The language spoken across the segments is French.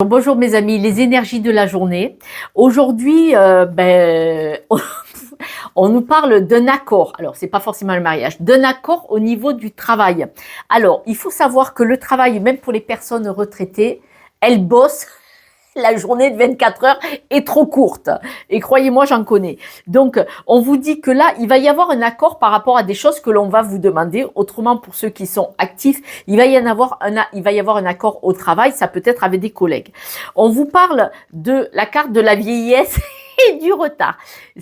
Bonjour mes amis, les énergies de la journée. Aujourd'hui, on nous parle d'un accord. Alors, c'est pas forcément le mariage, d'un accord au niveau du travail. Alors, il faut savoir que le travail, même pour les personnes retraitées, elles bossent. La journée de 24 heures est trop courte. Et croyez-moi, j'en connais. Donc, on vous dit que là, il va y avoir un accord par rapport à des choses que l'on va vous demander. Autrement, pour ceux qui sont actifs, il va y avoir un accord au travail. Ça peut être avec des collègues. On vous parle de la carte de la vieillesse et du retard.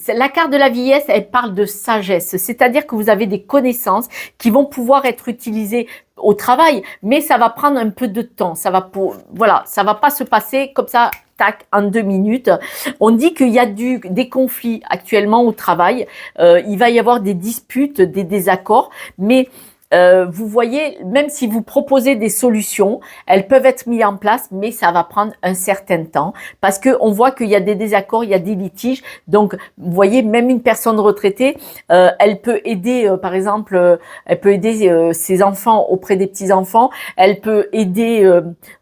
La carte de la vieillesse, elle parle de sagesse. C'est-à-dire que vous avez des connaissances qui vont pouvoir être utilisées au travail, mais ça va prendre un peu de temps. Ça va pas se passer comme ça, tac, en 2 minutes. On dit qu'il y a des conflits actuellement au travail. Il va y avoir des disputes, des désaccords, mais vous voyez, même si vous proposez des solutions, elles peuvent être mises en place, mais ça va prendre un certain temps parce que on voit qu'il y a des désaccords, il y a des litiges. Donc, vous voyez, même une personne retraitée, elle peut aider, par exemple, elle peut aider ses enfants auprès des petits-enfants. Elle peut aider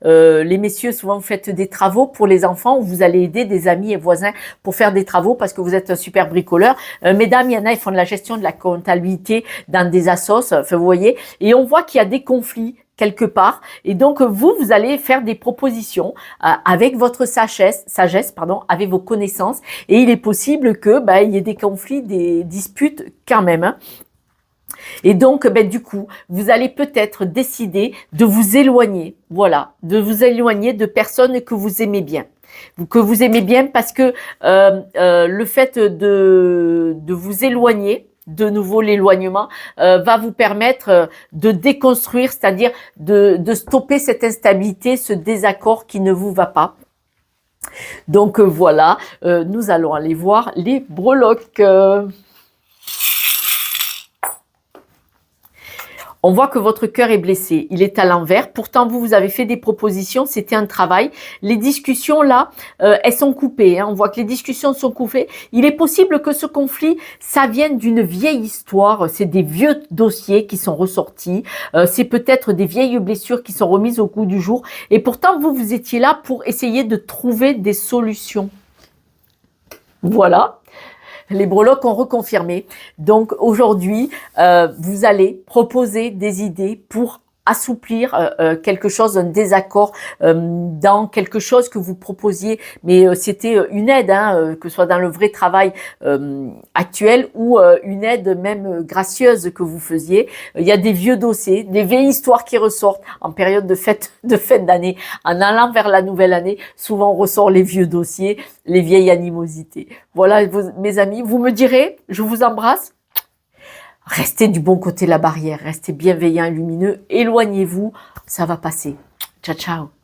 les messieurs. Souvent, vous faites des travaux pour les enfants, où vous allez aider des amis et voisins pour faire des travaux parce que vous êtes un super bricoleur. Mesdames, il y en a, ils font de la gestion de la comptabilité dans des assos. Enfin, vous voyez, et on voit qu'il y a des conflits quelque part, et donc vous allez faire des propositions avec votre sagesse, avec vos connaissances, et il est possible que il y ait des conflits, des disputes quand même. Hein. Et donc, du coup, vous allez peut-être décider de vous éloigner, de vous éloigner de personnes que vous aimez bien. Que vous aimez bien parce que le fait de vous éloigner, de nouveau l'éloignement, va vous permettre de déconstruire, c'est-à-dire de stopper cette instabilité, ce désaccord qui ne vous va pas. Donc voilà, nous allons aller voir les breloques. On voit que votre cœur est blessé, il est à l'envers. Pourtant, vous avez fait des propositions, c'était un travail. Les discussions, là, elles sont coupées. Hein. On voit que les discussions sont coupées. Il est possible que ce conflit, ça vienne d'une vieille histoire. C'est des vieux dossiers qui sont ressortis. C'est peut-être des vieilles blessures qui sont remises au goût du jour. Et pourtant, vous étiez là pour essayer de trouver des solutions. Voilà. Les breloques ont reconfirmé. Donc aujourd'hui, vous allez proposer des idées pour assouplir quelque chose, un désaccord dans quelque chose que vous proposiez, mais c'était une aide, hein, que ce soit dans le vrai travail actuel ou une aide même gracieuse que vous faisiez. Il y a des vieux dossiers, des vieilles histoires qui ressortent en période de fête d'année. En allant vers la nouvelle année, souvent on ressort les vieux dossiers, les vieilles animosités. Voilà, mes amis, vous me direz, je vous embrasse. Restez du bon côté de la barrière, restez bienveillants et lumineux, éloignez-vous, ça va passer. Ciao, ciao.